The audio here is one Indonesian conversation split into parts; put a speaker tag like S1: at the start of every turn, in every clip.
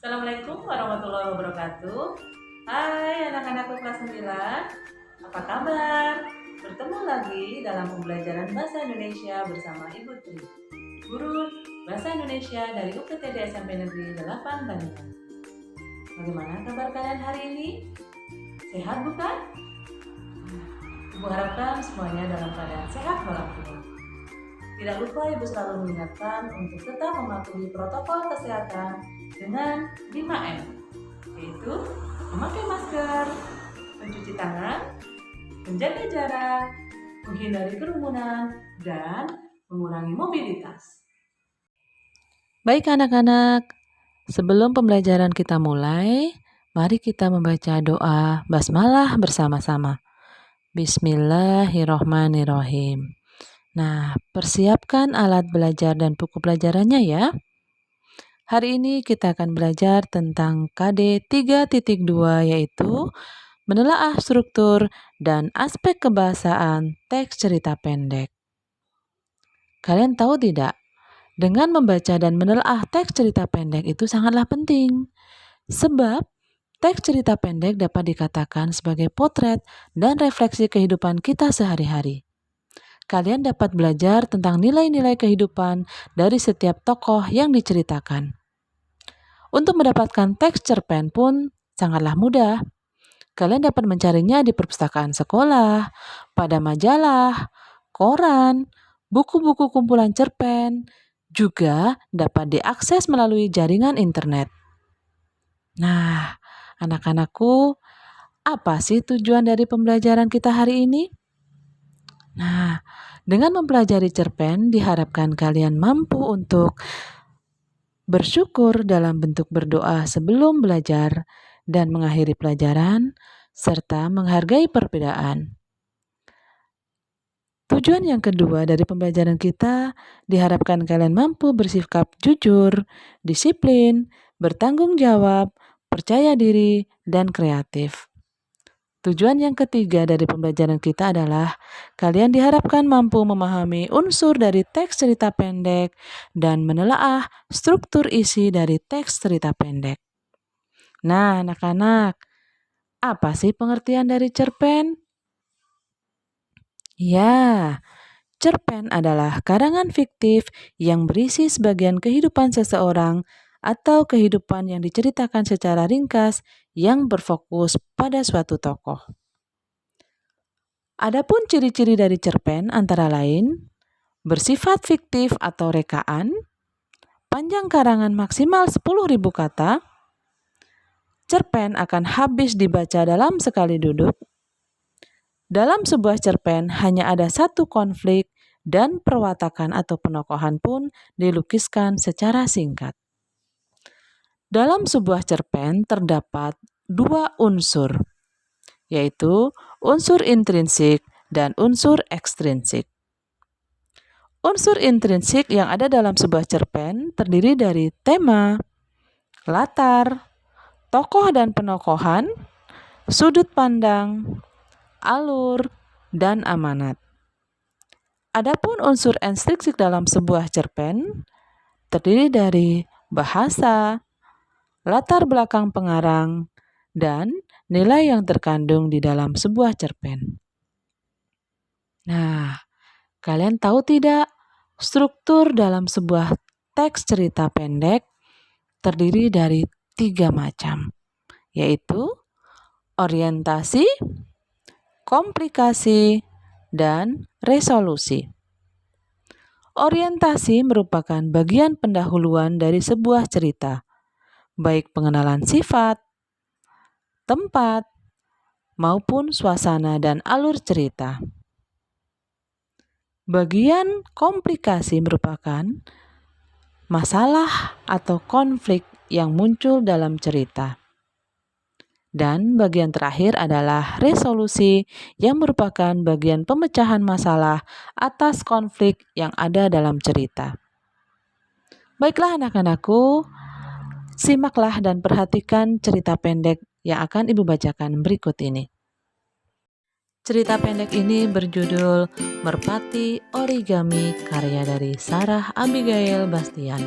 S1: Assalamualaikum warahmatullahi wabarakatuh. Hai anak-anakku kelas 9. Apa kabar? Bertemu lagi dalam pembelajaran Bahasa Indonesia bersama Ibu Tri, Guru Bahasa Indonesia dari UPTD SMP Negeri 8 Banten. Bagaimana kabar kalian hari ini? Sehat bukan? Ibu harapkan semuanya dalam keadaan sehat walafiat. Tidak lupa Ibu selalu mengingatkan untuk tetap mematuhi protokol kesehatan dengan 5M, yaitu memakai masker, mencuci tangan, menjaga jarak, menghindari kerumunan, dan mengurangi mobilitas.
S2: Baik anak-anak, sebelum pembelajaran kita mulai, mari kita membaca doa basmalah bersama-sama. Bismillahirrohmanirrohim. Nah, persiapkan alat belajar dan buku pelajarannya ya. Hari ini kita akan belajar tentang KD 3.2 yaitu menelaah struktur dan aspek kebahasaan teks cerita pendek. Kalian tahu tidak? Dengan membaca dan menelaah teks cerita pendek itu sangatlah penting. Sebab teks cerita pendek dapat dikatakan sebagai potret dan refleksi kehidupan kita sehari-hari. Kalian dapat belajar tentang nilai-nilai kehidupan dari setiap tokoh yang diceritakan. Untuk mendapatkan teks cerpen pun sangatlah mudah. Kalian dapat mencarinya di perpustakaan sekolah, pada majalah, koran, buku-buku kumpulan cerpen, juga dapat diakses melalui jaringan internet. Nah, anak-anakku, apa sih tujuan dari pembelajaran kita hari ini? Nah, dengan mempelajari cerpen, diharapkan kalian mampu untuk bersyukur dalam bentuk berdoa sebelum belajar dan mengakhiri pelajaran, serta menghargai perbedaan. Tujuan yang kedua dari pembelajaran kita, diharapkan kalian mampu bersikap jujur, disiplin, bertanggung jawab, percaya diri, dan kreatif. Tujuan yang ketiga dari pembelajaran kita adalah kalian diharapkan mampu memahami unsur dari teks cerita pendek dan menelaah struktur isi dari teks cerita pendek. Nah, anak-anak, apa sih pengertian dari cerpen? Ya, cerpen adalah karangan fiktif yang berisi sebagian kehidupan seseorang atau kehidupan yang diceritakan secara ringkas yang berfokus pada suatu tokoh. Adapun ciri-ciri dari cerpen antara lain bersifat fiktif atau rekaan, panjang karangan maksimal 10.000 kata, cerpen akan habis dibaca dalam sekali duduk. Dalam sebuah cerpen hanya ada satu konflik dan perwatakan atau penokohan pun dilukiskan secara singkat. Dalam sebuah cerpen terdapat dua unsur, yaitu unsur intrinsik dan unsur ekstrinsik. Unsur intrinsik yang ada dalam sebuah cerpen terdiri dari tema, latar, tokoh dan penokohan, sudut pandang, alur, dan amanat. Adapun unsur ekstrinsik dalam sebuah cerpen terdiri dari bahasa, latar belakang pengarang, dan nilai yang terkandung di dalam sebuah cerpen. Nah, kalian tahu tidak, struktur dalam sebuah teks cerita pendek terdiri dari 3 macam, yaitu orientasi, komplikasi, dan resolusi. Orientasi merupakan bagian pendahuluan dari sebuah cerita, baik pengenalan sifat, tempat, maupun suasana dan alur cerita. Bagian komplikasi merupakan masalah atau konflik yang muncul dalam cerita. Dan bagian terakhir adalah resolusi yang merupakan bagian pemecahan masalah atas konflik yang ada dalam cerita. Baiklah anak-anakku, simaklah dan perhatikan cerita pendek yang akan Ibu bacakan berikut ini. Cerita pendek ini berjudul Merpati Origami karya dari Sarah Abigail Bastian.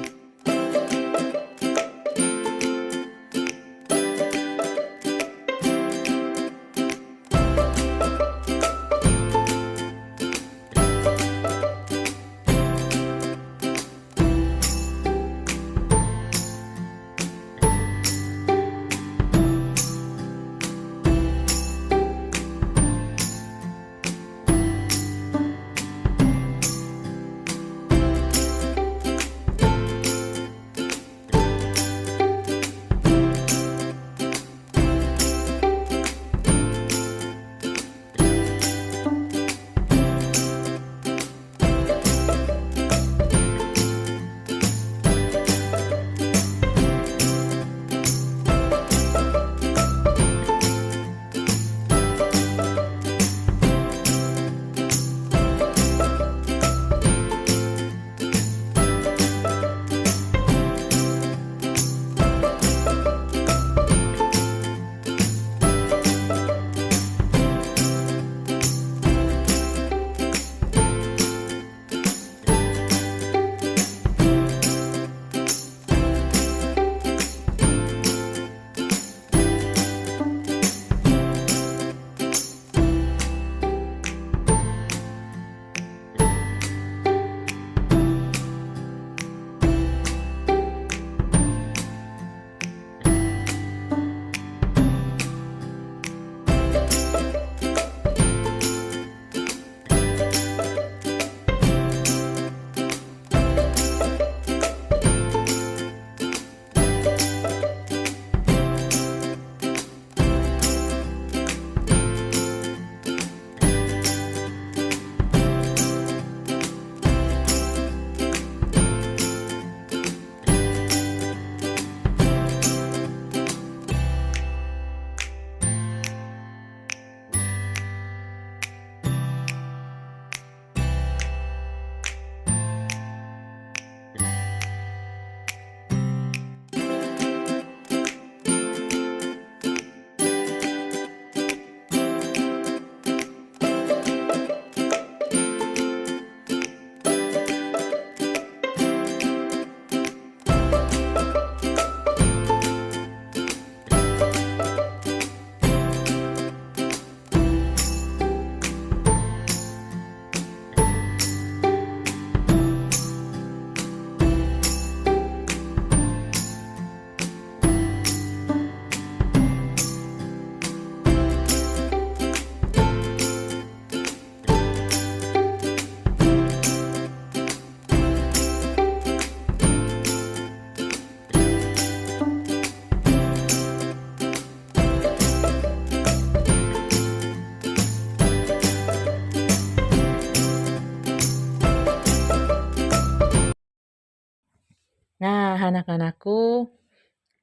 S2: anak-anakku,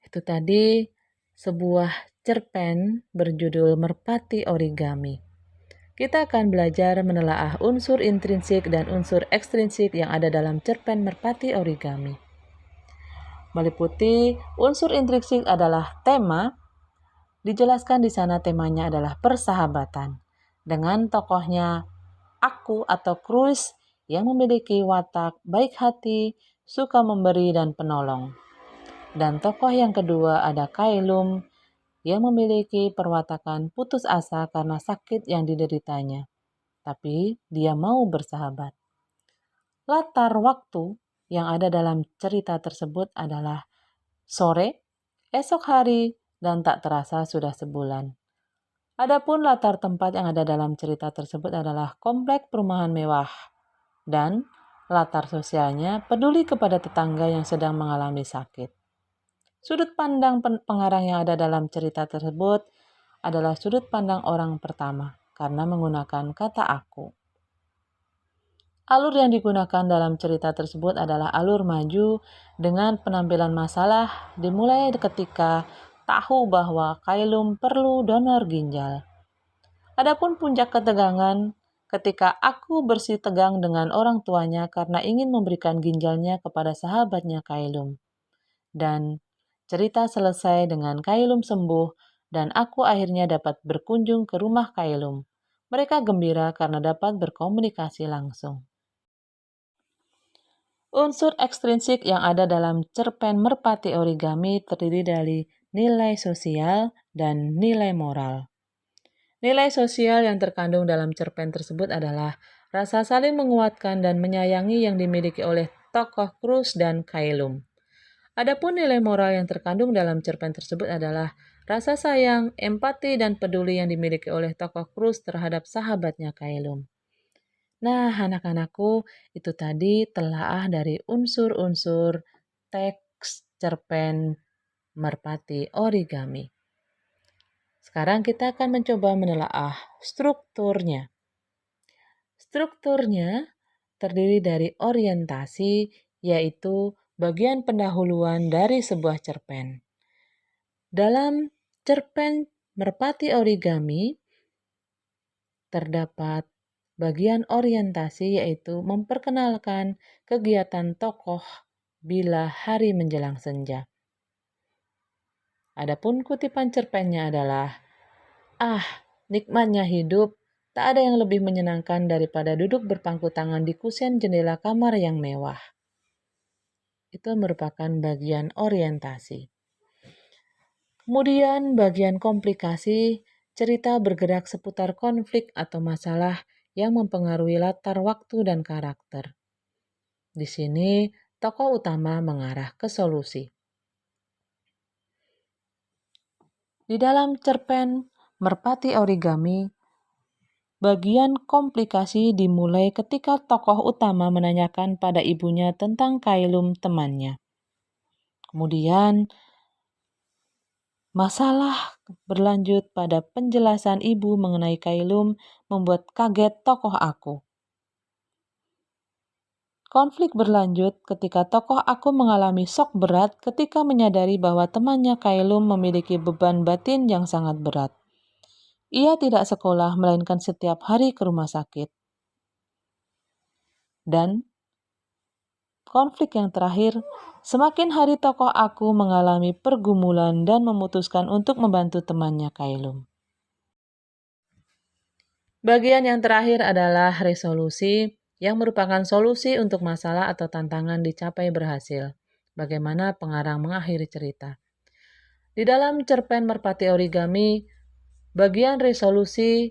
S2: itu tadi sebuah cerpen berjudul Merpati Origami. Kita akan belajar menelaah unsur intrinsik dan unsur ekstrinsik yang ada dalam cerpen Merpati Origami. Meliputi unsur intrinsik adalah tema. Dijelaskan di sana temanya adalah persahabatan. Dengan tokohnya Aku atau Cruz yang memiliki watak baik hati, suka memberi dan penolong. Dan tokoh yang kedua ada Kailum yang memiliki perwatakan putus asa karena sakit yang dideritanya. Tapi dia mau bersahabat. Latar waktu yang ada dalam cerita tersebut adalah sore, esok hari, dan tak terasa sudah sebulan. Adapun latar tempat yang ada dalam cerita tersebut adalah komplek perumahan mewah dan latar sosialnya peduli kepada tetangga yang sedang mengalami sakit. Sudut pandang pengarang yang ada dalam cerita tersebut adalah sudut pandang orang pertama karena menggunakan kata aku. Alur yang digunakan dalam cerita tersebut adalah alur maju dengan penampilan masalah dimulai ketika tahu bahwa Kailum perlu donor ginjal. Adapun puncak ketegangan ketika aku bersih tegang dengan orang tuanya karena ingin memberikan ginjalnya kepada sahabatnya Kailum. Dan cerita selesai dengan Kailum sembuh dan aku akhirnya dapat berkunjung ke rumah Kailum. Mereka gembira karena dapat berkomunikasi langsung. Unsur ekstrinsik yang ada dalam cerpen Merpati Origami terdiri dari nilai sosial dan nilai moral. Nilai sosial yang terkandung dalam cerpen tersebut adalah rasa saling menguatkan dan menyayangi yang dimiliki oleh tokoh Cruz dan Kailum. Adapun nilai moral yang terkandung dalam cerpen tersebut adalah rasa sayang, empati, dan peduli yang dimiliki oleh tokoh Cruz terhadap sahabatnya Kailum. Nah, anak-anakku, itu tadi telaah dari unsur-unsur teks cerpen Merpati Origami. Sekarang kita akan mencoba menelaah strukturnya. Strukturnya terdiri dari orientasi, yaitu bagian pendahuluan dari sebuah cerpen. Dalam cerpen Merpati Origami, terdapat bagian orientasi yaitu memperkenalkan kegiatan tokoh bila hari menjelang senja. Adapun kutipan cerpennya adalah, nikmatnya hidup, tak ada yang lebih menyenangkan daripada duduk berpangku tangan di kusen jendela kamar yang mewah. Itu merupakan bagian orientasi. Kemudian bagian komplikasi, cerita bergerak seputar konflik atau masalah yang mempengaruhi latar waktu dan karakter. Di sini, tokoh utama mengarah ke solusi. Di dalam cerpen Merpati Origami, bagian komplikasi dimulai ketika tokoh utama menanyakan pada ibunya tentang Kailum temannya. Kemudian, masalah berlanjut pada penjelasan ibu mengenai Kailum membuat kaget tokoh aku. Konflik berlanjut ketika tokoh aku mengalami shock berat ketika menyadari bahwa temannya Kailum memiliki beban batin yang sangat berat. Ia tidak sekolah melainkan setiap hari ke rumah sakit. Dan konflik yang terakhir, semakin hari tokoh aku mengalami pergumulan dan memutuskan untuk membantu temannya Kailum. Bagian yang terakhir adalah resolusi, yang merupakan solusi untuk masalah atau tantangan dicapai berhasil. Bagaimana pengarang mengakhiri cerita. Di dalam cerpen Merpati Origami, bagian resolusi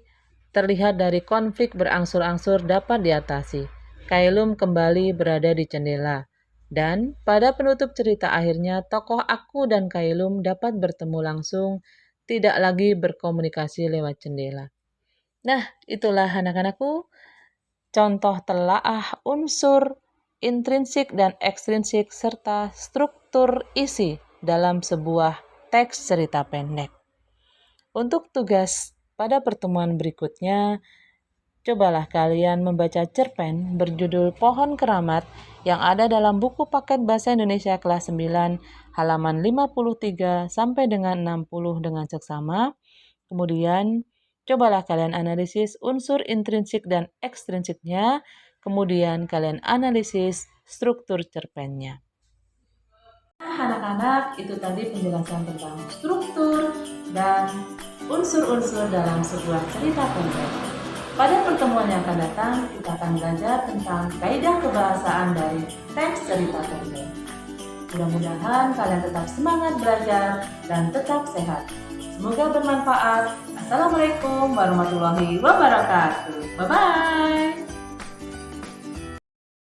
S2: terlihat dari konflik berangsur-angsur dapat diatasi. Kailum kembali berada di jendela. Dan pada penutup cerita akhirnya, tokoh aku dan Kailum dapat bertemu langsung, tidak lagi berkomunikasi lewat jendela. Nah, itulah anak-anakku, contoh telaah unsur intrinsik dan ekstrinsik serta struktur isi dalam sebuah teks cerita pendek. Untuk tugas pada pertemuan berikutnya, Cobalah kalian membaca cerpen berjudul Pohon Keramat yang ada dalam buku paket Bahasa Indonesia kelas 9 halaman 53 sampai dengan 60 dengan seksama. Kemudian, cobalah kalian analisis unsur intrinsik dan ekstrinsiknya. Kemudian kalian analisis struktur cerpennya.
S1: Anak-anak, itu tadi penjelasan tentang struktur dan unsur-unsur dalam sebuah cerita pendek. Pada pertemuan yang akan datang, kita akan belajar tentang kaidah kebahasaan dari teks cerita pendek. Mudah-mudahan kalian tetap semangat belajar dan tetap sehat. Semoga bermanfaat. Assalamualaikum warahmatullahi wabarakatuh. Bye-bye.